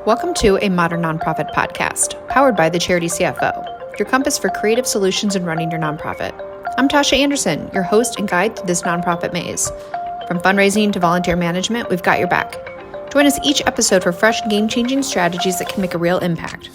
Welcome to a Modern Nonprofit podcast, powered by the Charity CFO, your compass for creative solutions in running your nonprofit. I'm Tosha Anderson, your host and guide through this nonprofit maze. From fundraising to volunteer management, we've got your back. Join us each episode for fresh, game-changing strategies that can make a real impact.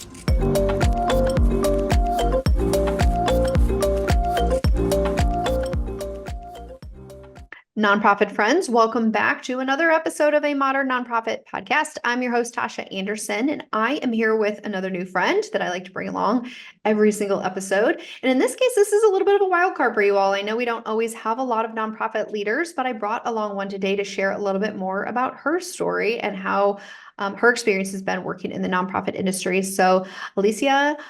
Nonprofit friends, welcome back to another episode of a Modern Nonprofit podcast. I'm your host, Tosha Anderson, and I am here with another new friend that I like to bring along every single episode. And in this case, this is a little bit of a wild card for you all. I know we don't always have a lot of nonprofit leaders, but I brought along one today to share a little bit more about her story and how her experience has been working in the nonprofit industry. So, Alyssia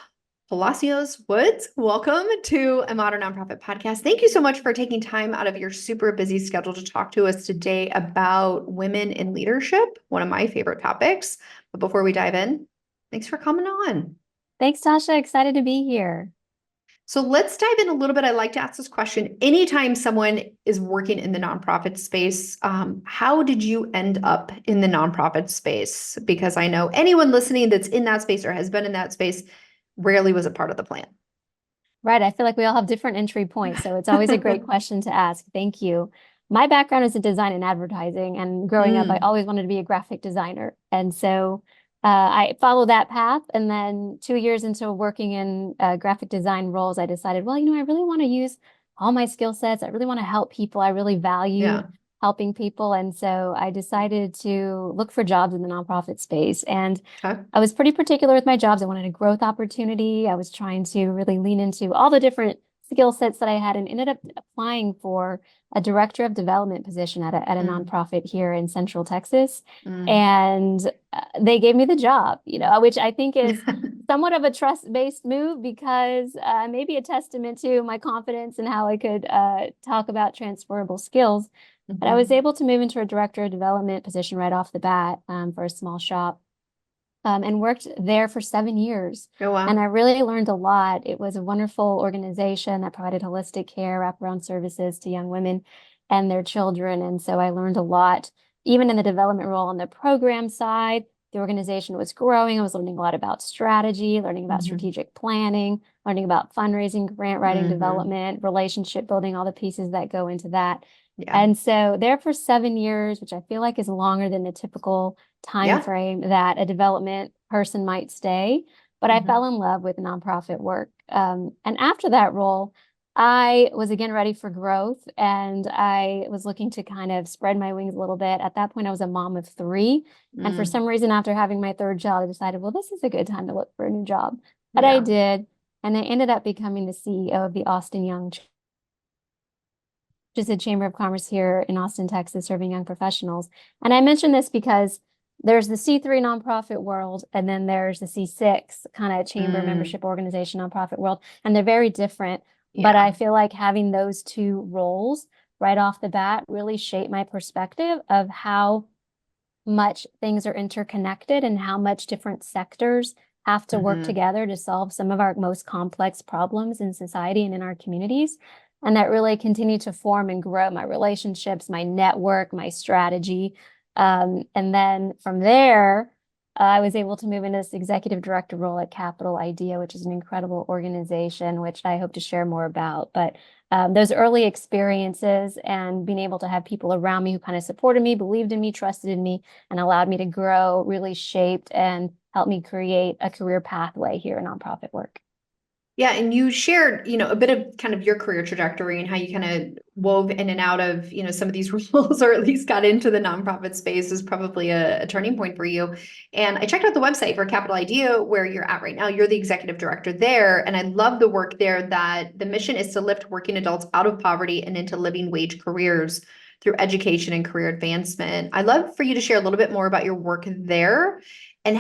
Palacios-Woods, welcome to a Modern Nonprofit podcast. Thank you so much for taking time out of your super busy schedule to talk to us today about women in leadership, one of my favorite topics. But before we dive in, thanks for coming on. Thanks, Tasha. Excited to be here. So let's dive in a little bit. I like to ask this question. Anytime someone is working in the nonprofit space, how did you end up in the nonprofit space? Because I know anyone listening that's in that space or has been in that space rarely was a part of the plan. Right. I feel like we all have different entry points, so it's always a great question to ask. Thank you. My background is in design and advertising, and growing up, I always wanted to be a graphic designer. And so I followed that path. And then 2 years into working in graphic design roles, I decided, well, I really want to use all my skill sets. I really want to help people. I really value helping people. And so I decided to look for jobs in the nonprofit space. And I was pretty particular with my jobs. I wanted a growth opportunity. I was trying to really lean into all the different skill sets that I had, and ended up applying for a director of development position at a nonprofit here in Central Texas. And they gave me the job, which I think is somewhat of a trust-based move, because maybe a testament to my confidence and how I could talk about transferable skills. But I was able to move into a director of development position right off the bat for a small shop, and worked there for 7 years. Oh, wow. And I really learned a lot. It was a wonderful organization that provided holistic care, wraparound services to young women and their children. And so I learned a lot, even in the development role on the program side. The organization was growing. I was learning a lot about strategy, learning about strategic planning, learning about fundraising, grant writing, development, relationship building, all the pieces that go into that. And so there for 7 years, which I feel like is longer than the typical time frame that a development person might stay. But I fell in love with nonprofit work. And after that role, I was again ready for growth, and I was looking to kind of spread my wings a little bit. At that point, I was a mom of 3. And for some reason, after having my 3rd child, I decided, well, this is a good time to look for a new job. But I did. And I ended up becoming the CEO of the Austin Young, which is a chamber of commerce here in Austin, Texas, serving young professionals. And I mention this because there's the C3 nonprofit world, and then there's the C6 kind of chamber membership organization nonprofit world, and they're very different. But I feel like having those 2 roles right off the bat really shaped my perspective of how much things are interconnected and how much different sectors have to work together to solve some of our most complex problems in society and in our communities. And that really continued to form and grow my relationships, my network, my strategy. And then from there, I was able to move into this executive director role at Capital Idea, which is an incredible organization, which I hope to share more about. But those early experiences and being able to have people around me who kind of supported me, believed in me, trusted in me, and allowed me to grow really shaped and helped me create a career pathway here in nonprofit work. Yeah, and you shared, a bit of kind of your career trajectory and how you kind of wove in and out of, some of these roles, or at least got into the nonprofit space is probably a turning point for you. And I checked out the website for Capital Idea, where you're at right now. You're the executive director there. And I love the work there, that the mission is to lift working adults out of poverty and into living wage careers through education and career advancement. I'd love for you to share a little bit more about your work there and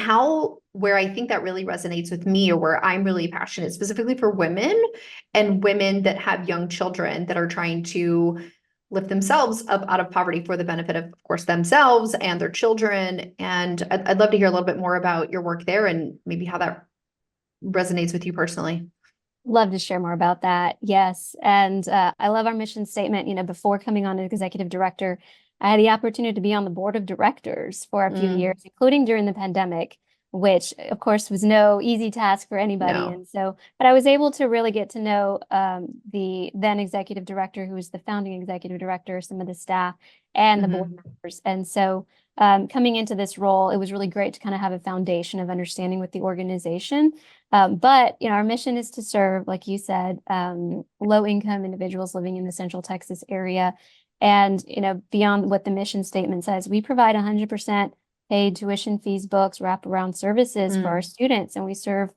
where I think that really resonates with me, or where I'm really passionate specifically for women and women that have young children that are trying to lift themselves up out of poverty for the benefit of course, themselves and their children. And I'd love to hear a little bit more about your work there and maybe how that resonates with you personally. Love to share more about that. Yes. And I love our mission statement. Before coming on as executive director, I had the opportunity to be on the board of directors for a few years, including during the pandemic. which of course was no easy task for anybody. No. And so, but I was able to really get to know the then executive director, who was the founding executive director, some of the staff, and the board Mhm. members. And so, coming into this role, it was really great to kind of have a foundation of understanding with the organization. But our mission is to serve, like you said, low-income individuals living in the Central Texas area. And beyond what the mission statement says, we provide 100% paid tuition fees, books, wraparound services for our Mm. students, and we serve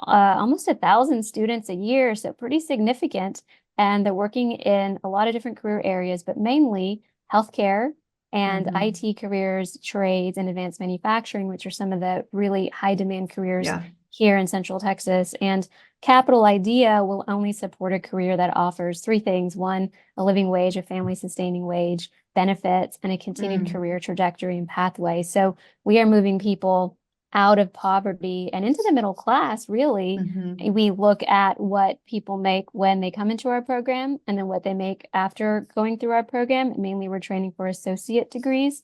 almost 1,000 students a year, so pretty significant. And they're working in a lot of different career areas, but mainly healthcare and Mhm. IT careers, trades, and advanced manufacturing, which are some of the really high demand careers Yeah. here in Central Texas. And Capital Idea will only support a career that offers three things: one, a living wage, a family sustaining wage, benefits, and a continued Mm. career trajectory and pathway. So we are moving people out of poverty and into the middle class, really. Mhm. We look at what people make when they come into our program and then what they make after going through our program. Mainly, we're training for associate degrees,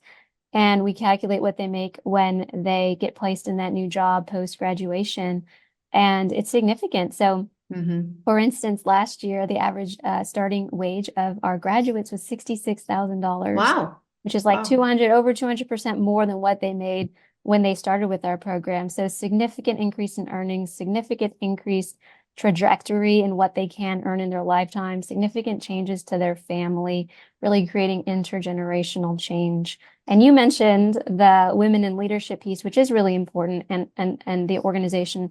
and we calculate what they make when they get placed in that new job post graduation. And it's significant. So, Mhm. for instance, last year, the average starting wage of our graduates was $66,000, Wow. which is like Wow. over 200% more than what they made when they started with our program. So significant increase in earnings, significant increase trajectory in what they can earn in their lifetime, significant changes to their family, really creating intergenerational change. And you mentioned the women in leadership piece, which is really important, and the organization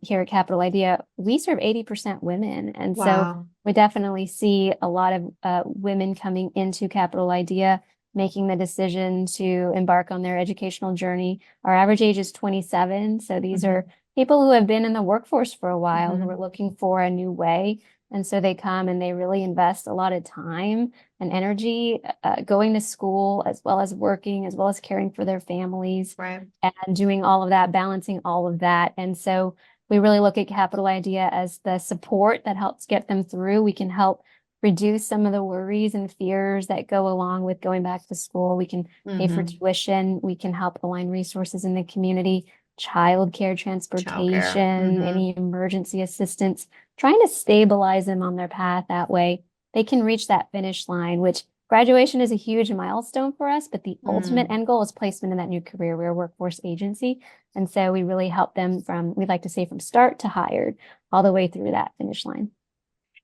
here at Capital Idea, we serve 80% women. And so Wow. we definitely see a lot of women coming into Capital Idea, making the decision to embark on their educational journey. Our average age is 27. So these are Mhm. people who have been in the workforce for a while, who are Mhm. looking for a new way. And so they come and they really invest a lot of time and energy going to school, as well as working, as well as caring for their families Right. and doing all of that, balancing all of that. And so we really look at Capital Idea as the support that helps get them through. We can help reduce some of the worries and fears that go along with going back to school. We can pay for Mhm. tuition. We can help align resources in the community, childcare, Childcare. transportation, any Mhm. emergency assistance, trying to stabilize them on their path. That way they can reach that finish line, which graduation is a huge milestone for us, but the ultimate Mm. end goal is placement in that new career. We're a workforce agency. And so we really help them from, we like to say, from start to hired, all the way through that finish line.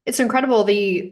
It's incredible the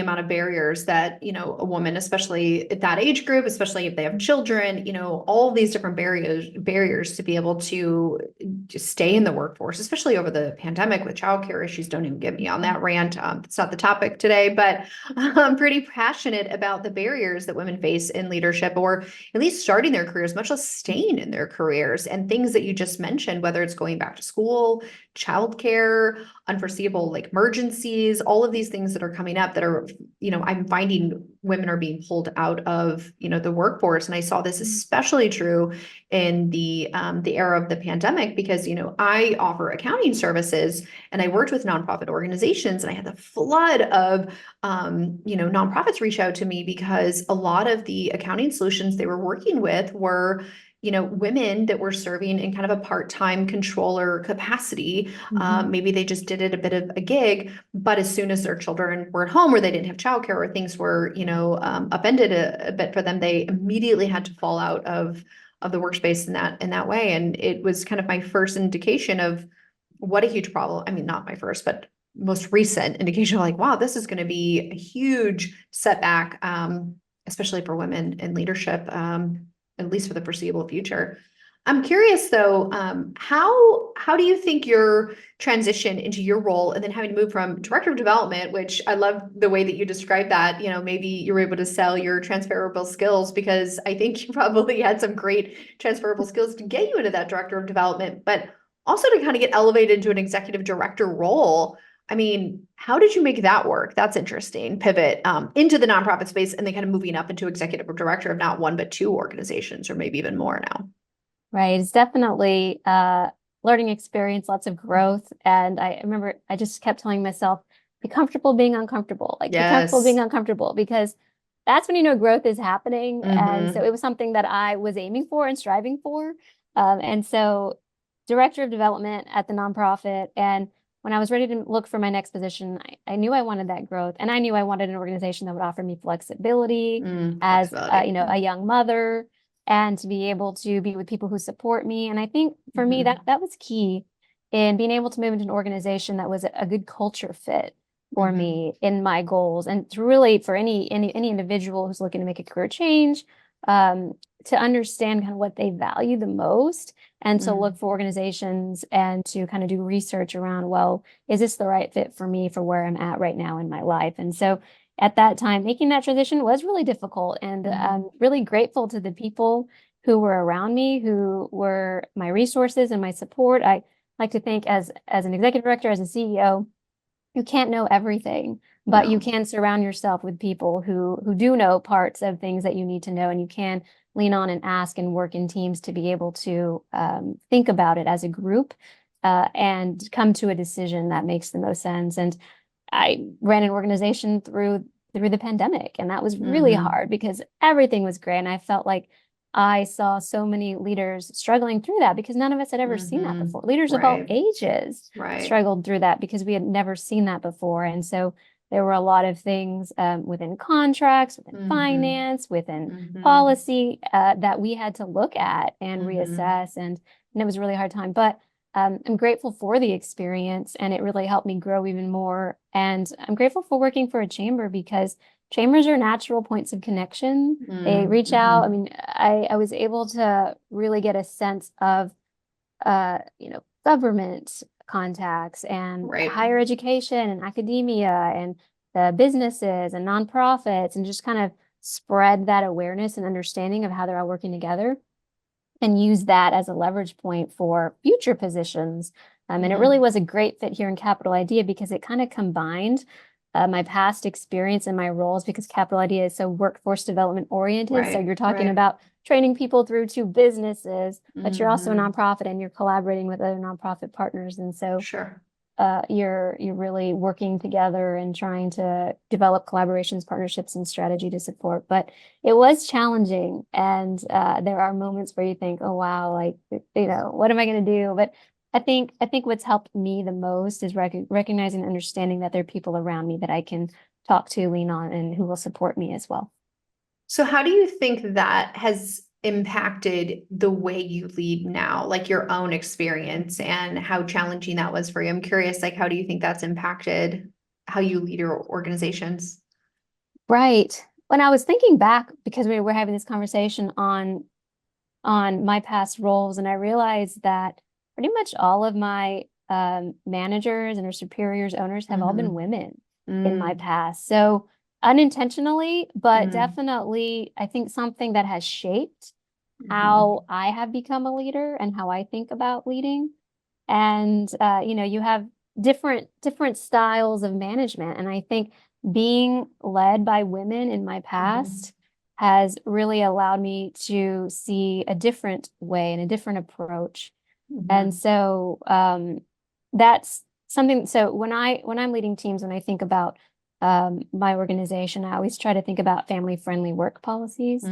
amount of barriers that, a woman, especially at that age group, especially if they have children, all these different barriers to be able to just stay in the workforce, especially over the pandemic with childcare issues. Don't even get me on that rant. It's not the topic today, but I'm pretty passionate about the barriers that women face in leadership, or at least starting their careers, much less staying in their careers, and things that you just mentioned, whether it's going back to school, childcare, unforeseeable like emergencies, all of these things that are coming up that are, I'm finding women are being pulled out of, the workforce. And I saw this especially true in the era of the pandemic because, I offer accounting services and I worked with nonprofit organizations, and I had the flood of, nonprofits reach out to me because a lot of the accounting solutions they were working with were, women that were serving in kind of a part-time controller capacity. Mhm. Maybe they just did it a bit of a gig, but as soon as their children were at home or they didn't have childcare or things were, upended a bit for them, they immediately had to fall out of the workspace in that way. And it was kind of my first indication of what a huge problem. I mean, not my first, but most recent indication of like, wow, this is going to be a huge setback, especially for women in leadership, at least for the foreseeable future. I'm curious though, how do you think your transition into your role and then having to move from director of development, which I love the way that you described that, maybe you were able to sell your transferable skills because I think you probably had some great transferable skills to get you into that director of development, but also to kind of get elevated into an executive director role. I mean, how did you make that work? That's interesting. Pivot into the nonprofit space and then kind of moving up into executive director of not one, but two organizations, or maybe even more now. Right. It's definitely learning experience, lots of growth. And I remember I just kept telling myself, be comfortable being uncomfortable, like be comfortable being Yes. uncomfortable, because that's when growth is happening. And so Mm-hmm. it was something that I was aiming for and striving for. And so director of development at the nonprofit. And when I was ready to look for my next position, I knew I wanted that growth. And I knew I wanted an organization that would offer me flexibility as, Flexibility. a young mother and to be able to be with people who support me. And I think for me, that was key in being able to move into an organization that was a good culture fit for me in my goals. And to really, for any individual who's looking to make a career change, to understand kind of what they value the most and to look for organizations and to kind of do research around, well, is this the right fit for me for where I'm at right now in my life? And so at that time, making that transition was really difficult, and I'm really grateful to the people who were around me, who were my resources and my support. I like to think as an executive director, as a CEO, you can't know everything, but you can surround yourself with people who do know parts of things that you need to know, and you can lean on and ask and work in teams to be able to think about it as a group and come to a decision that makes the most sense. And I ran an organization through the pandemic, and that was really hard because everything was great, and I felt like I saw so many leaders struggling through that because none of us had ever seen that before. Leaders of all ages struggled through that because we had never seen that before. And so there were a lot of things within contracts, within finance, within policy that we had to look at and reassess. And it was a really hard time. But I'm grateful for the experience, and it really helped me grow even more. And I'm grateful for working for a chamber because chambers are natural points of connection. They reach out. I mean, I was able to really get a sense of, government contacts and higher education and academia and the businesses and nonprofits, and just kind of spread that awareness and understanding of how they're all working together and use that as a leverage point for future positions. And it really was a great fit here in Capital Idea because it kind of combined my past experience and my roles, because Capital Idea is so workforce development oriented. So you're talking about training people through to businesses, but you're also a nonprofit and you're collaborating with other nonprofit partners. And so you're really working together and trying to develop collaborations, partnerships, and strategy to support. But it was challenging, and there are moments where you think, oh wow, like, what am I going to do? But I think what's helped me the most is recognizing and understanding that there are people around me that I can talk to, lean on, and who will support me as well. So how do you think that has impacted the way you lead now, like your own experience and how challenging that was for you? I'm curious, like, how do you think that's impacted how you lead your organizations? Right. When I was thinking back, because we were having this conversation on my past roles, and I realized that pretty much all of my managers and our superiors, owners have all been women in my past. So unintentionally, but definitely, I think something that has shaped how I have become a leader and how I think about leading. And you have different styles of management, and I think being led by women in my past has really allowed me to see a different way and a different approach. And so that's something. So when I'm leading teams, when I think about my organization, I always try to think about family-friendly work policies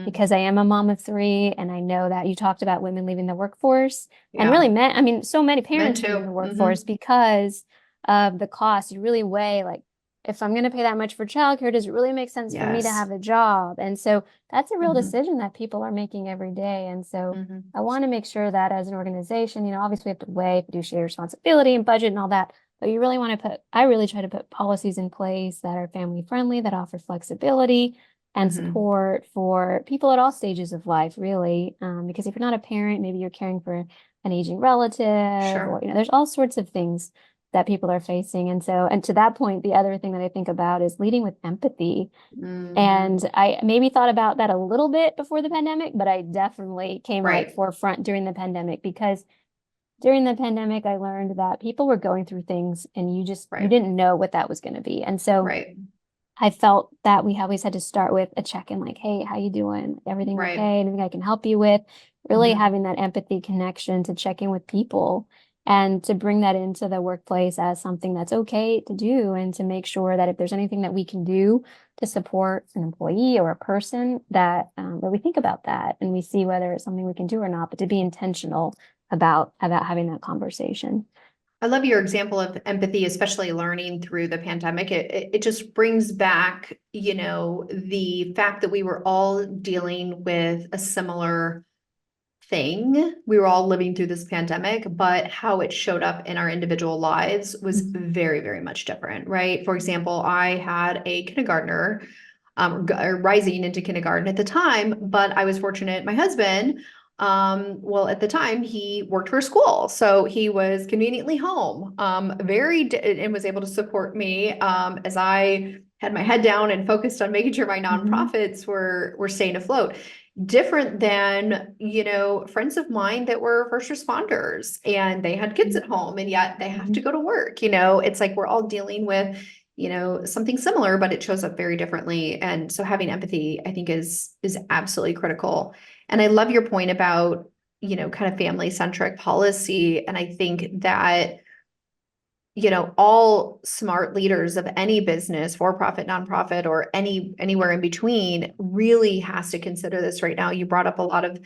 because I am a mom of 3, and I know that you talked about women leaving the workforce and really men. I mean, so many parents leaving the workforce because of the cost. You really weigh, like, if I'm going to pay that much for childcare, does it really make sense for me to have a job? And so that's a real decision that people are making every day. And so I want to make sure that as an organization, obviously we have to weigh fiduciary responsibility and budget and all that, but you really want to I really try to put policies in place that are family friendly, that offer flexibility and support for people at all stages of life, really. Because if you're not a parent, maybe you're caring for an aging relative, or, there's all sorts of things that people are facing. And so, and to that point, the other thing that I think about is leading with empathy. And I maybe thought about that a little bit before the pandemic, but I definitely came right forefront during the pandemic, because during the pandemic, I learned that people were going through things and you didn't know what that was going to be. And so I felt that we always had to start with a check-in, like, hey, how you doing? Everything okay? Anything I can help you with? Really having that empathy connection to check in with people and to bring that into the workplace as something that's okay to do, and to make sure that if there's anything that we can do to support an employee or a person, that we think about that and we see whether it's something we can do or not, but to be intentional about having that conversation. I love your example of empathy, especially learning through the pandemic. It just brings back, the fact that we were all dealing with a similar thing. We were all living through this pandemic, but how it showed up in our individual lives was very, very much different, right? For example, I had a kindergartner rising into kindergarten at the time, but I was fortunate. My husband, well, at the time he worked for a school, so he was conveniently home, and was able to support me as I had my head down and focused on making sure my nonprofits were staying afloat. Different than, friends of mine that were first responders and they had kids at home and yet they have to go to work. It's like we're all dealing with something similar, but it shows up very differently. And so having empathy, I think is absolutely critical. And I love your point about, kind of family-centric policy. And I think that, all smart leaders of any business, for-profit, nonprofit, or anywhere in between really has to consider this right now. You brought up a lot of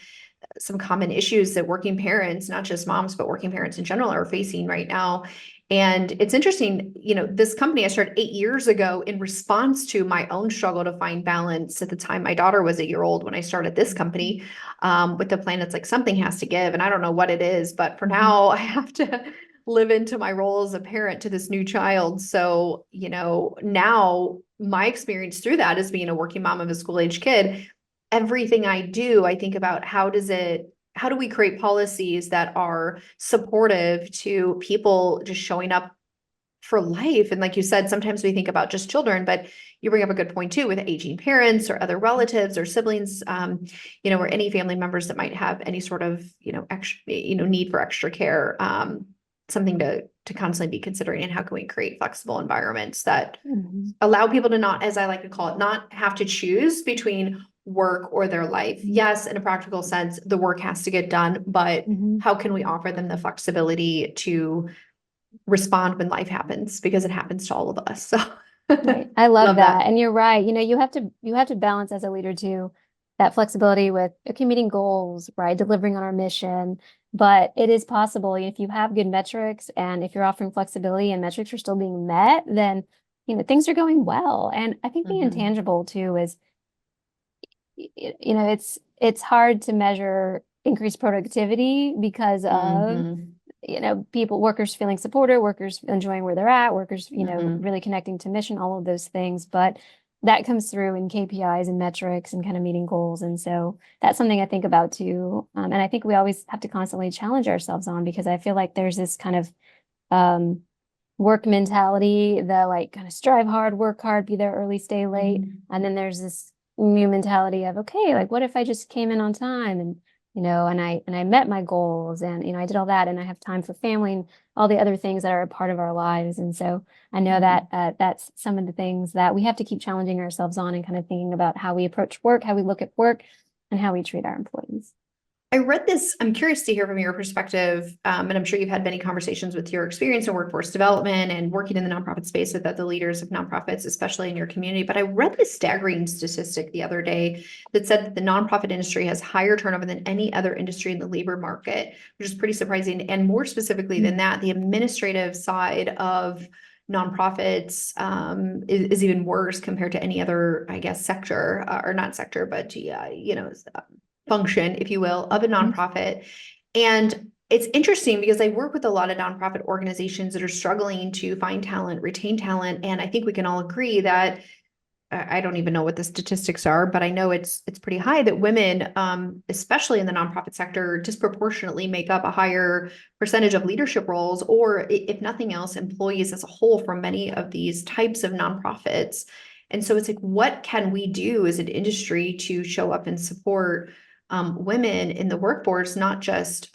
some common issues that working parents, not just moms, but working parents in general are facing right now. And it's interesting, this company I started 8 years ago in response to my own struggle to find balance. At the time, my daughter was 1 year old when I started this company, with the plan. It's like something has to give, and I don't know what it is, but for now I have to live into my role as a parent to this new child. So, now my experience through that is being a working mom of a school-age kid. Everything I do, I think about how do we create policies that are supportive to people just showing up for life? And like you said, sometimes we think about just children, but you bring up a good point too, with aging parents or other relatives or siblings, or any family members that might have any sort of, extra, need for extra care, something to constantly be considering. And how can we create flexible environments that allow people to not, as I like to call it, not have to choose between work or their life. Yes, in a practical sense, the work has to get done, but how can we offer them the flexibility to respond when life happens? Because it happens to all of us. So Right. I love love that. that. And you're right. You have to balance as a leader too, that flexibility with okay, meeting goals, right? Delivering on our mission. But it is possible if you have good metrics and if you're offering flexibility and metrics are still being met, then things are going well. And I think the intangible too is it's hard to measure increased productivity because of workers feeling supported, workers enjoying where they're at, workers, really connecting to mission, all of those things. But that comes through in KPIs and metrics and kind of meeting goals. And so that's something I think about too. And I think we always have to constantly challenge ourselves on, because I feel like there's this kind of work mentality, the like kind of strive hard, work hard, be there early, stay late. And then there's this new mentality of, okay, like what if I just came in on time and and I met my goals and I did all that and I have time for family and all the other things that are a part of our lives. And so I know that that's some of the things that we have to keep challenging ourselves on, and kind of thinking about how we approach work, how we look at work, and how we treat our employees. I read this. I'm curious to hear from your perspective, and I'm sure you've had many conversations with your experience in workforce development and working in the nonprofit space with other leaders of nonprofits, especially in your community. But I read this staggering statistic the other day that said that the nonprofit industry has higher turnover than any other industry in the labor market, which is pretty surprising. And more specifically than that, the administrative side of nonprofits is even worse compared to any other, I guess, sector, or not sector, but function, if you will, of a nonprofit. And it's interesting because I work with a lot of nonprofit organizations that are struggling to find talent, retain talent. And I think we can all agree that I don't even know what the statistics are, but I know it's pretty high that women, especially in the nonprofit sector, disproportionately make up a higher percentage of leadership roles, or if nothing else, employees as a whole from many of these types of nonprofits. And so it's like, what can we do as an industry to show up and support women in the workforce, not just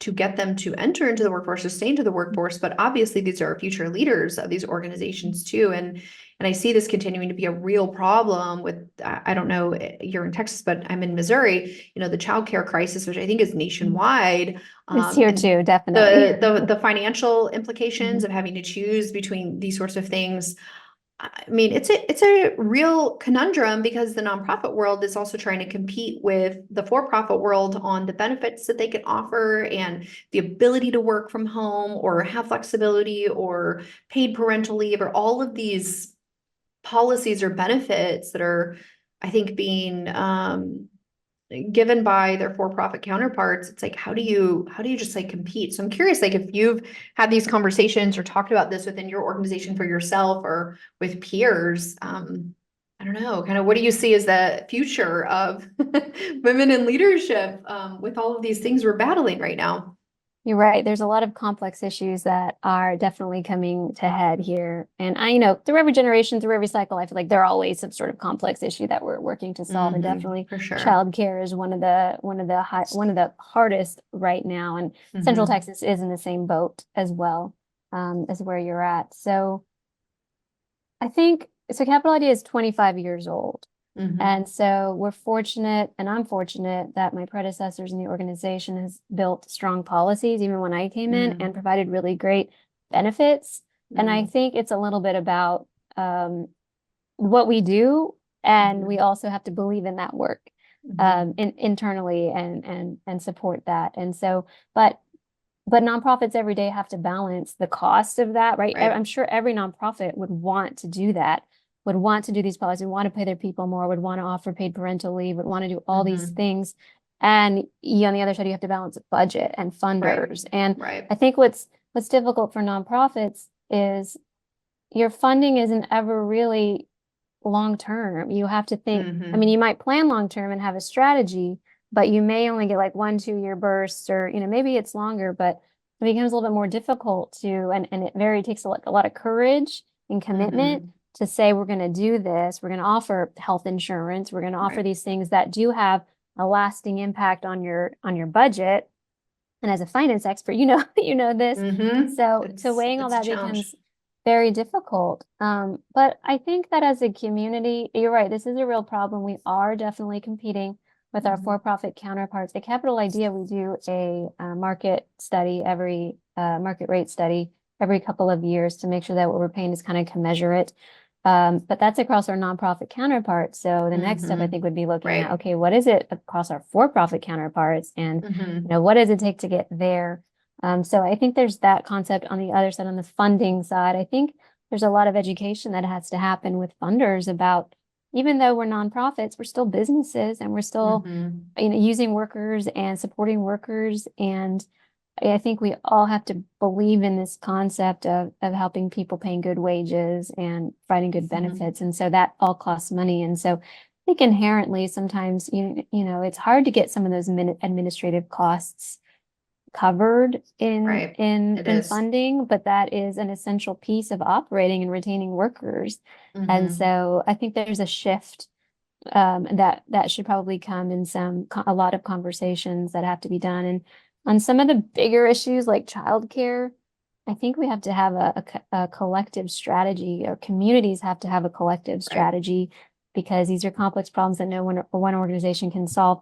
to get them to enter into the workforce, to stay into the workforce. But obviously these are future leaders of these organizations too. And I see this continuing to be a real problem with, I don't know, you're in Texas, but I'm in Missouri, the childcare crisis, which I think is nationwide. It's here And too, definitely. the financial implications of having to choose between these sorts of things. I mean, it's a real conundrum because the nonprofit world is also trying to compete with the for-profit world on the benefits that they can offer and the ability to work from home or have flexibility or paid parental leave, or all of these policies or benefits that are, I think, being given by their for-profit counterparts. It's like, how do you just like compete? So I'm curious, like, if you've had these conversations or talked about this within your organization for yourself or with peers. I don't know, kind of what do you see as the future of women in leadership with all of these things we're battling right now? You're right. There's a lot of complex issues that are definitely coming to head here. And through every generation, through every cycle, I feel like there are always some sort of complex issue that we're working to solve. And definitely For sure. childcare is one of the hardest right now. And Central Texas is in the same boat as well, as where you're at. So I think Capital Idea is 25 years old. And so we're fortunate, and I'm fortunate that my predecessors in the organization has built strong policies, even when I came in, and provided really great benefits. And I think it's a little bit about what we do, and we also have to believe in that work internally and support that. And so, but nonprofits every day have to balance the cost of that, right? I'm sure every nonprofit would want to do that, would want to do these policies, would want to pay their people more, would want to offer paid parental leave, would want to do all these things. And on the other side, you have to balance budget and funders. And I think what's difficult for nonprofits is your funding isn't ever really long term. You have to think, I mean, you might plan long term and have a strategy, but you may only get like 1-2 year bursts, or maybe it's longer, but it becomes a little bit more difficult to, and it takes a lot of courage and commitment to say, we're going to do this, we're going to offer health insurance, we're going to offer these things that do have a lasting impact on your budget. And as a finance expert, you know this. So weighing all that becomes very difficult. But I think that as a community, you're right, this is a real problem. We are definitely competing with our for-profit counterparts. At Capital Idea, we do a market rate study every couple of years to make sure that what we're paying is kind of commensurate. But that's across our nonprofit counterparts. So the next step, I think, would be looking at, okay, what is it across our for-profit counterparts, and what does it take to get there? So I think there's that concept. On the other side, on the funding side, I think there's a lot of education that has to happen with funders about, even though we're nonprofits, we're still businesses, and we're still using workers and supporting workers. And I think we all have to believe in this concept of helping people, paying good wages and providing good benefits. And so that all costs money. And so I think inherently sometimes, it's hard to get some of those administrative costs covered in funding, but that is an essential piece of operating and retaining workers. And so I think there's a shift that should probably come in a lot of conversations that have to be done. And on some of the bigger issues like childcare, I think we have to have a collective strategy, or communities have to have a collective strategy, because these are complex problems that no one organization can solve.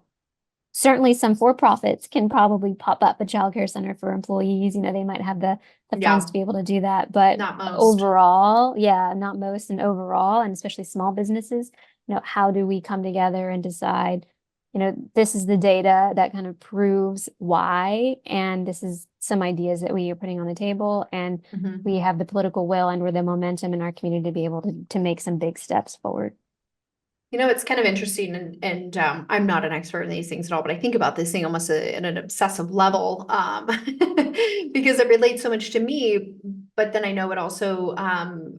Certainly some for-profits can probably pop up a childcare center for employees. They might have the funds to be able to do that, but not most. Overall, not most, and overall, and especially small businesses, how do we come together and decide, this is the data that kind of proves why, and this is some ideas that we are putting on the table, and we have the political will and with the momentum in our community to be able to make some big steps forward. It's kind of interesting, and I'm not an expert in these things at all, but I think about this thing almost at an obsessive level, because it relates so much to me. But then I know it also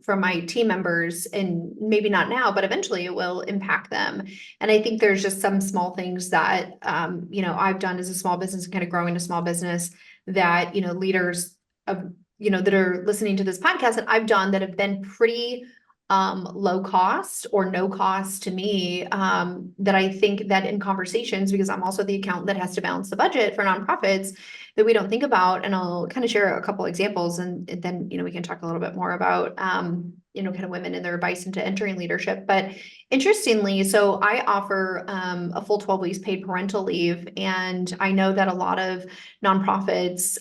for my team members, and maybe not now, but eventually it will impact them. And I think there's just some small things that I've done as a small business, kind of growing a small business, that leaders of that are listening to this podcast that I've done that have been pretty low cost or no cost to me, that I think that in conversations, because I'm also the accountant that has to balance the budget for nonprofits, that we don't think about. And I'll kind of share a couple examples, and then, we can talk a little bit more about, kind of women and their advice into entering leadership. But interestingly, so I offer a full 12 weeks paid parental leave. And I know that a lot of nonprofits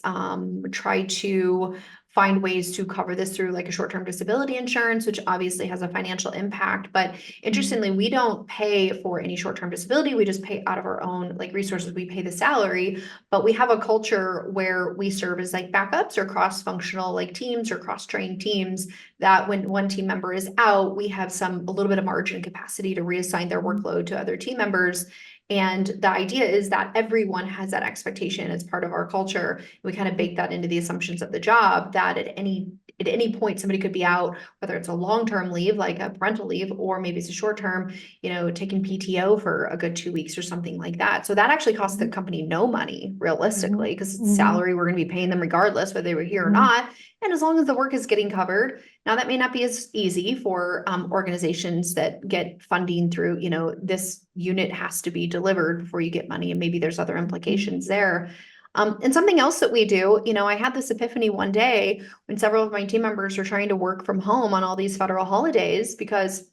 try to find ways to cover this through like a short-term disability insurance, which obviously has a financial impact. But interestingly, we don't pay for any short-term disability. We just pay out of our own like resources. We pay the salary, but we have a culture where we serve as like backups or cross-functional like teams or cross-trained teams, that when one team member is out, we have a little bit of margin capacity to reassign their workload to other team members. And the idea is that everyone has that expectation as part of our culture. We kind of bake that into the assumptions of the job, that at any point somebody could be out, whether it's a long-term leave, like a parental leave, or maybe it's a short-term, taking PTO for a good 2 weeks or something like that. So that actually costs the company no money, realistically, because it's salary. We're going to be paying them regardless whether they were here or not. And as long as the work is getting covered. Now, that may not be as easy for organizations that get funding through, this unit has to be delivered before you get money, and maybe there's other implications there. And something else that we do, I had this epiphany one day when several of my team members were trying to work from home on all these federal holidays because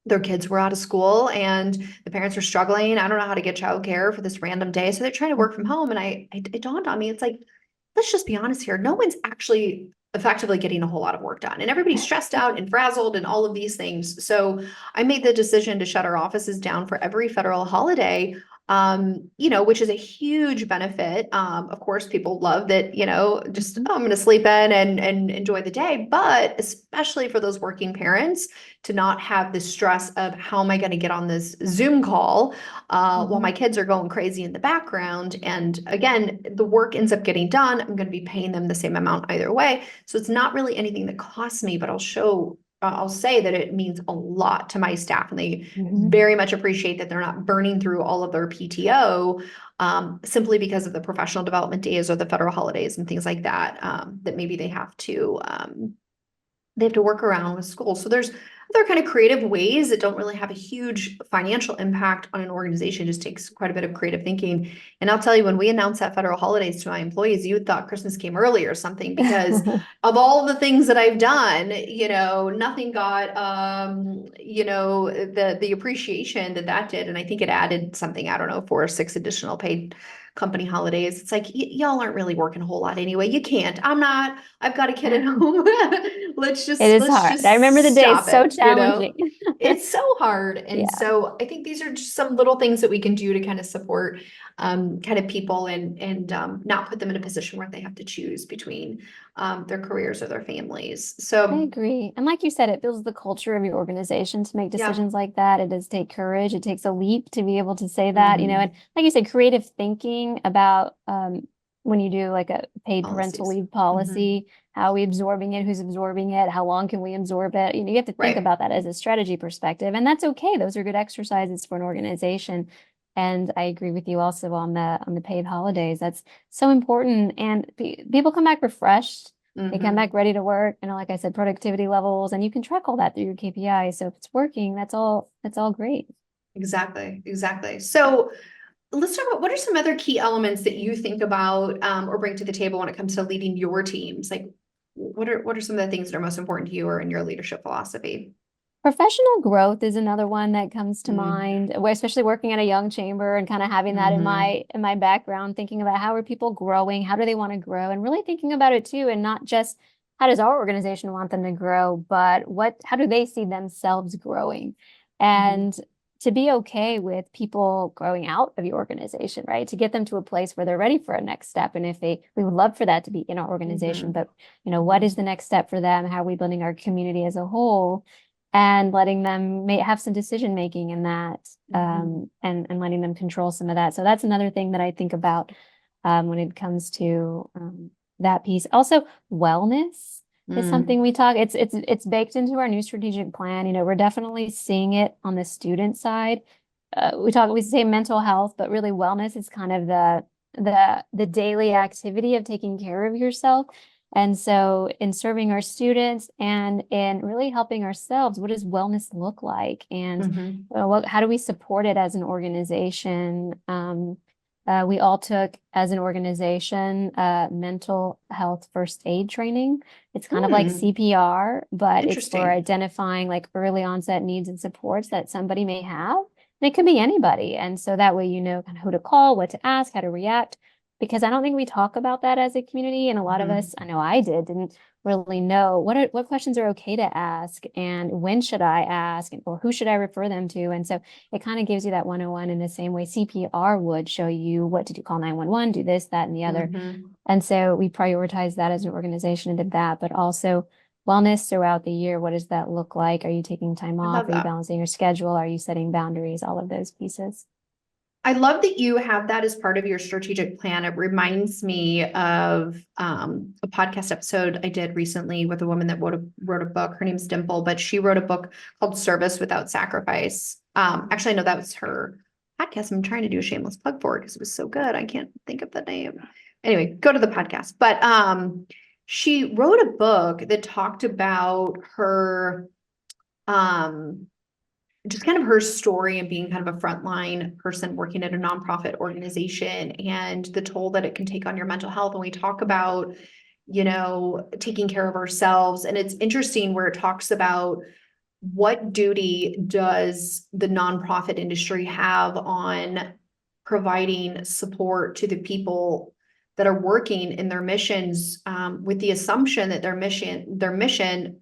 their kids were out of school and the parents were struggling. I don't know how to get childcare for this random day. So they're trying to work from home. And it dawned on me, it's like, let's just be honest here. No one's actually effectively getting a whole lot of work done, and everybody's stressed out and frazzled and all of these things. So I made the decision to shut our offices down for every federal holiday, which is a huge benefit. Of course, people love that, just, I'm going to sleep in and enjoy the day, but especially for those working parents, to not have the stress of how am I going to get on this Zoom call while my kids are going crazy in the background. And again, the work ends up getting done. I'm going to be paying them the same amount either way. So it's not really anything that costs me, but I'll say that it means a lot to my staff, and they very much appreciate that they're not burning through all of their PTO simply because of the professional development days or the federal holidays and things like that, that maybe they have to work around with school. So there's other kind of creative ways that don't really have a huge financial impact on an organization. It just takes quite a bit of creative thinking. And I'll tell you, when we announced that federal holidays to my employees, you thought Christmas came early or something, because of all the things that I've done, nothing got, the appreciation that did. And I think it added something, I don't know, 4 or 6 additional paid company holidays. It's like, y'all aren't really working a whole lot anyway. You can't. I'm not. I've got a kid at home. It is hard. I remember the day, it's so challenging. It's so hard. And so I think these are just some little things that we can do to kind of support kind of people and not put them in a position where they have to choose between their careers or their families. So I agree. And like you said, it builds the culture of your organization to make decisions like that. It does take courage. It takes a leap to be able to say that, and like you said, creative thinking about when you do like a paid parental leave policy, how are we absorbing it, who's absorbing it, how long can we absorb it? You have to think about that as a strategy perspective, and that's okay. Those are good exercises for an organization. And I agree with you also on the paid holidays. That's so important. And people come back refreshed. They come back ready to work. And like I said, productivity levels, and you can track all that through your KPI. So if it's working, that's all great. Exactly. So let's talk about, what are some other key elements that you think about or bring to the table when it comes to leading your teams? Like, what are some of the things that are most important to you or in your leadership philosophy? Professional growth is another one that comes to mind, especially working at a young chamber and kind of having that in my background, thinking about how are people growing, how do they want to grow, and really thinking about it too, and not just how does our organization want them to grow, but how do they see themselves growing, and to be okay with people growing out of your organization, right? To get them to a place where they're ready for a next step, and we would love for that to be in our organization, but what is the next step for them? How are we building our community as a whole? And letting them have some decision making in that, and letting them control some of that. So that's another thing that I think about when it comes to that piece. Also, wellness is something we talk. It's baked into our new strategic plan. We're definitely seeing it on the student side. We say mental health, but really wellness is kind of the daily activity of taking care of yourself. And so in serving our students and in really helping ourselves, what does wellness look like? And how do we support it as an organization? We all took, as an organization, mental health first aid training. It's kind of like CPR, but it's for Interesting. identifying like early onset needs and supports that somebody may have. And it could be anybody. And so that way, you know, kind of who to call, what to ask, how to react, because I don't think we talk about that as a community. And a lot of us, I know I didn't really know what questions are okay to ask and when should I ask or who should I refer them to. And so it kind of gives you that 101 in the same way CPR would show you what to do, call 911, do this, that, and the other. And so we prioritize that as an organization and did that, but also wellness throughout the year. What does that look like? Are you taking time I off? love Are you that. balancing your schedule? Are you setting boundaries? All of those pieces. I love that you have that as part of your strategic plan. It reminds me of a podcast episode I did recently with a woman that wrote a book. Her name's Dimple, but she wrote a book called Service Without Sacrifice. Actually, I know that was her podcast. I'm trying to do a shameless plug for it because it was so good. I can't think of the name. Anyway, go to the podcast. But she wrote a book that talked about her just kind of her story and being kind of a frontline person working at a nonprofit organization and the toll that it can take on your mental health. And we talk about, you know, taking care of ourselves. And it's interesting where it talks about what duty does the nonprofit industry have on providing support to the people that are working in their missions, with the assumption that their mission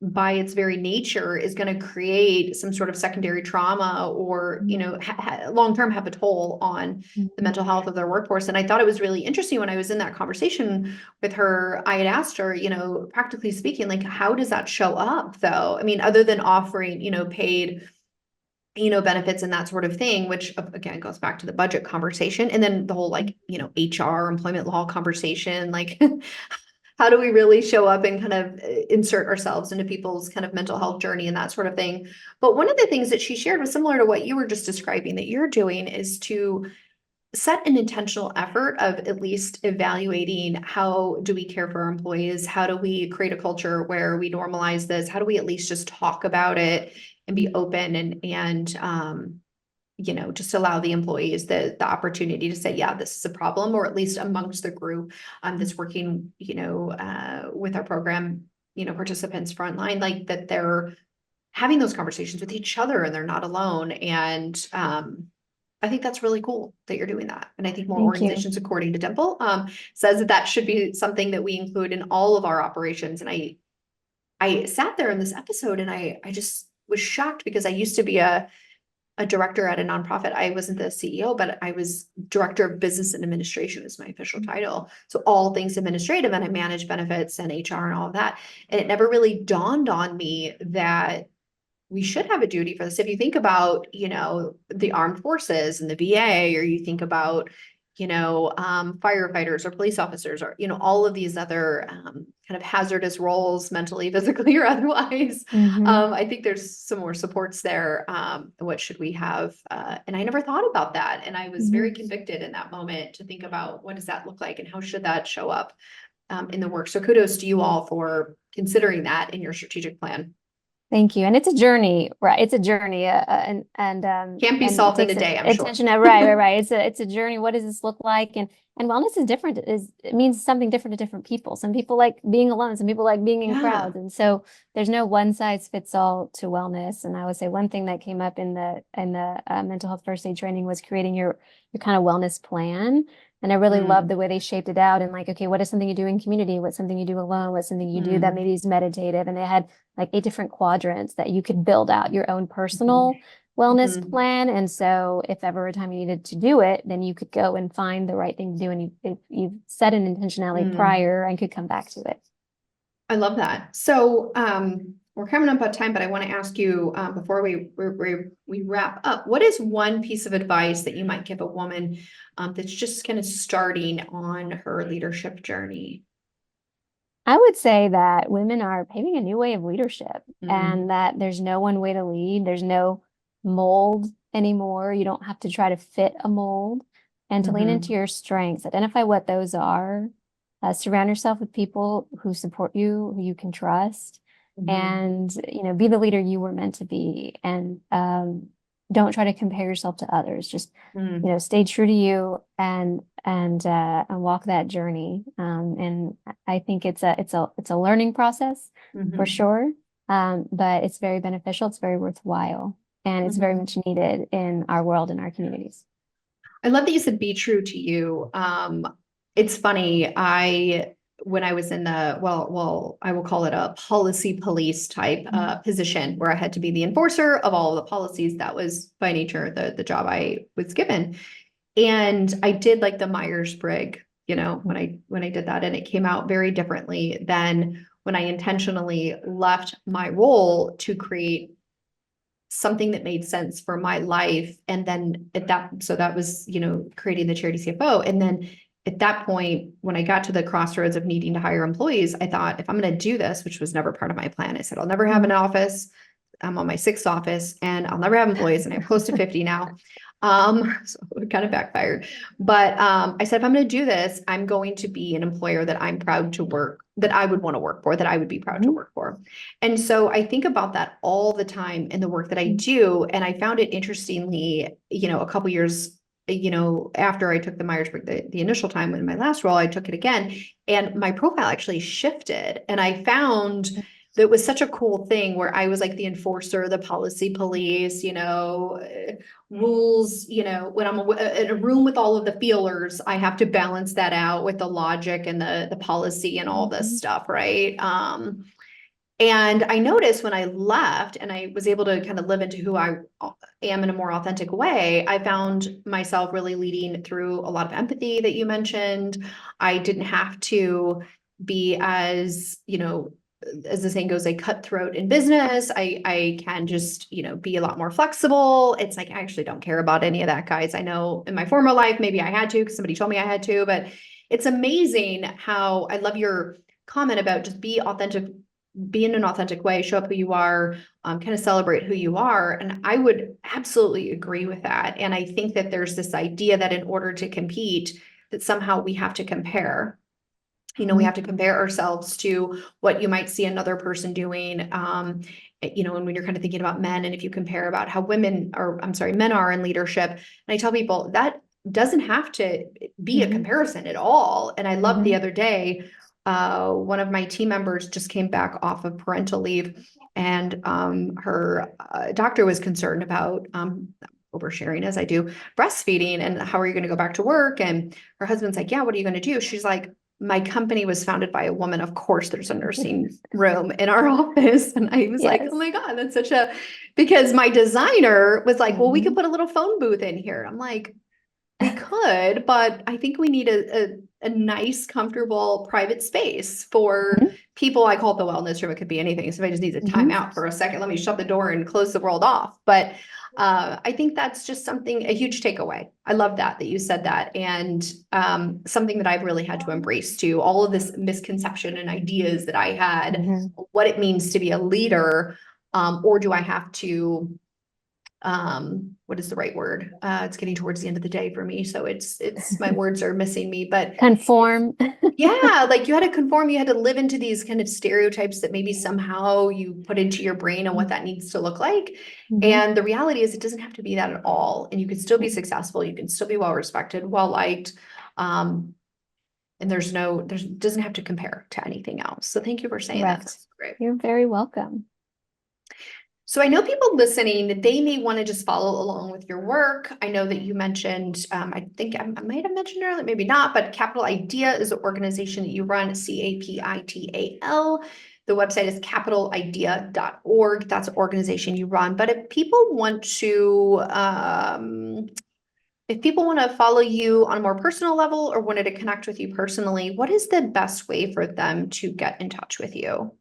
by its very nature is going to create some sort of secondary trauma or, you know, long-term have a toll on the mental health of their workforce. And I thought it was really interesting when I was in that conversation with her, I had asked her, you know, practically speaking, like, how does that show up though? I mean, other than offering, you know, paid, you know, benefits and that sort of thing, which again goes back to the budget conversation. And then the whole, like, you know, HR, employment law conversation, like, how do we really show up and kind of insert ourselves into people's kind of mental health journey and that sort of thing. But one of the things that she shared was similar to what you were just describing that you're doing is to set an intentional effort of at least evaluating how do we care for our employees? How do we create a culture where we normalize this? How do we at least just talk about it and be open and you know, just allow the employees the opportunity to say, yeah, this is a problem, or at least amongst the group that's working, you know, with our program, you know, participants frontline, like that they're having those conversations with each other and they're not alone. And I think that's really cool that you're doing that. And I think more Thank you. organizations, according to Dimple, says that should be something that we include in all of our operations. And I sat there in this episode and I just was shocked because I used to be a director at a nonprofit. I wasn't the CEO, but I was director of business and administration is my official title. So all things administrative, and I manage benefits and HR and all of that. And it never really dawned on me that we should have a duty for this. If you think about, you know, the armed forces and the VA, or you think about, you know, firefighters or police officers, or, you know, all of these other kind of hazardous roles, mentally, physically, or otherwise. I think there's some more supports there. What should we have? And I never thought about that. And I was very convicted in that moment to think about what does that look like and how should that show up in the work. So kudos to you all for considering that in your strategic plan. Thank you. And it's a journey, right? It's a journey, Can't be and solved it in a takes day, I'm sure. attention. Right. It's a journey. What does this look like? And wellness is different. It means something different to different people. Some people like being alone. Some people like being in Yeah. crowds. And so there's no one size fits all to wellness. And I would say one thing that came up in the mental health first aid training was creating your kind of wellness plan. And I really love the way they shaped it out and like, okay, what is something you do in community? What's something you do alone? What's something you do that maybe is meditative? And they had like 8 different quadrants that you could build out your own personal wellness plan. And so if ever a time you needed to do it, then you could go and find the right thing to do. And you've set an intentionality prior and could come back to it. I love that. So we're coming up on time, but I want to ask you before we wrap up, what is one piece of advice that you might give a woman that's just kind of starting on her leadership journey? I would say that women are paving a new way of leadership and that there's no one way to lead. There's no mold anymore. You don't have to try to fit a mold and to lean into your strengths, identify what those are, surround yourself with people who support you, who you can trust, Mhm. and be the leader you were meant to be. And don't try to compare yourself to others. Just Mm. stay true to you and walk that journey. And I think it's a learning process for Mhm. sure. But it's very beneficial. It's very worthwhile, and it's very Mhm. much needed in our world and our communities. I love that you said be true to you. It's funny. When I was in the, I will call it a policy police type position where I had to be the enforcer of all of the policies. That was by nature the job I was given. And I did like the Myers-Briggs, when I did that, and it came out very differently than when I intentionally left my role to create something that made sense for my life. And then so that was, creating the charity CFO. And then at that point, when I got to the crossroads of needing to hire employees, I thought, if I'm going to do this, which was never part of my plan, I said, I'll never have an office. I'm on my sixth office and I'll never have employees, and I'm close to 50 now. So it kind of backfired. But I said, if I'm going to do this, I'm going to be an employer that I'm proud to work, that I would want to work for, that I would be proud to work for. And so I think about that all the time in the work that I do. And I found it interestingly, a couple years, after I took the Myers-Briggs, the initial time in my last role, I took it again, and my profile actually shifted. And I found that was such a cool thing where I was like the enforcer, the policy police, rules, when I'm in a room with all of the feelers, I have to balance that out with the logic and the policy and all this stuff, right? And I noticed when I left and I was able to kind of live into who I am in a more authentic way, I found myself really leading through a lot of empathy that you mentioned. I didn't have to be as the saying goes, a cutthroat in business. I can just, be a lot more flexible. It's like, I actually don't care about any of that, guys. I know in my former life, maybe I had to because somebody told me I had to, but it's amazing how I love your comment about just be authentic, be in an authentic way, show up who you are, kind of celebrate who you are. And I would absolutely agree with that. And I think that there's this idea that in order to compete, that somehow we have to compare. We have to compare ourselves to what you might see another person doing. And when you're kind of thinking about men, and if you compare about how men are in leadership, and I tell people that doesn't have to be a comparison at all. And I love the other day, one of my team members just came back off of parental leave, and her doctor was concerned about oversharing, as I do, breastfeeding, and how are you going to go back to work? And her husband's like, yeah, what are you going to do? She's like, my company was founded by a woman. Of course, there's a nursing room in our office. And I was like, oh my God, that's because my designer was like, well, we could put a little phone booth in here. I'm like, we could, but I think we need a nice, comfortable, private space for people. I call it the wellness room. It could be anything. Somebody just needs a timeout for a second. Let me shut the door and close the world off. But I think that's just a huge takeaway. I love that you said that. And something that I've really had to embrace too, all of this misconception and ideas that I had, what it means to be a leader, or do I have to what is the right word? It's getting towards the end of the day for me. So it's my words are missing me, but Conform. yeah, like you had to conform, you had to live into these kind of stereotypes that maybe somehow you put into your brain and what that needs to look like. And the reality is it doesn't have to be that at all. And you can still be successful. You can still be well respected, well liked. And doesn't have to compare to anything else. So thank you for saying that. Correct. That's great. You're very welcome. So I know people listening, they may want to just follow along with your work. I know that you mentioned, I think I might have mentioned earlier, maybe not, but Capital Idea is an organization that you run, CAPITAL. The website is capitalidea.org. That's an organization you run. But if people want to, follow you on a more personal level or wanted to connect with you personally, what is the best way for them to get in touch with you?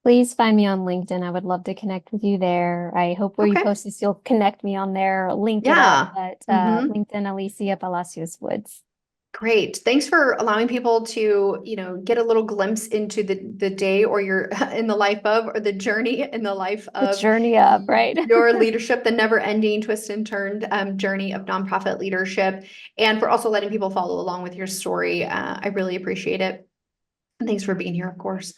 Please find me on LinkedIn. I would love to connect with you there. I hope where you Okay. post this, you'll connect me on there, link it Yeah. up. But Mhm. LinkedIn, Alyssia Palacios-Woods. Great. Thanks for allowing people to, get a little glimpse into the day or your in the life of, or the journey in the life The of journey up, right? your leadership, the never ending twist and turned journey of nonprofit leadership, and for also letting people follow along with your story. I really appreciate it. And thanks for being here, of course.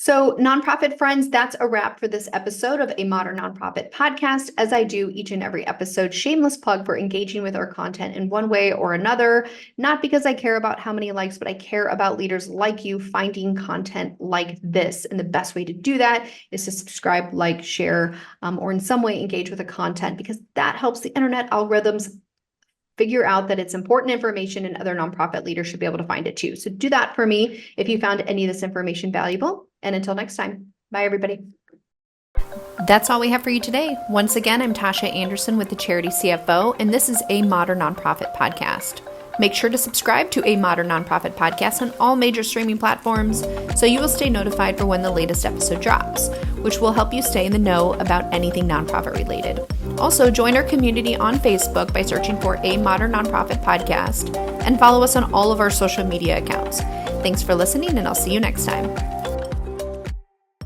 So, nonprofit friends, that's a wrap for this episode of A Modern Nonprofit Podcast. As I do each and every episode, shameless plug for engaging with our content in one way or another, not because I care about how many likes, but I care about leaders like you finding content like this. And the best way to do that is to subscribe, like, share, or in some way engage with the content, because that helps the internet algorithms figure out that it's important information and other nonprofit leaders should be able to find it too. So do that for me if you found any of this information valuable. And until next time, bye everybody. That's all we have for you today. Once again, I'm Tosha Anderson with the Charity CFO, and this is A Modern Nonprofit Podcast. Make sure to subscribe to A Modern Nonprofit Podcast on all major streaming platforms so you will stay notified for when the latest episode drops, which will help you stay in the know about anything nonprofit related. Also, join our community on Facebook by searching for A Modern Nonprofit Podcast and follow us on all of our social media accounts. Thanks for listening, and I'll see you next time.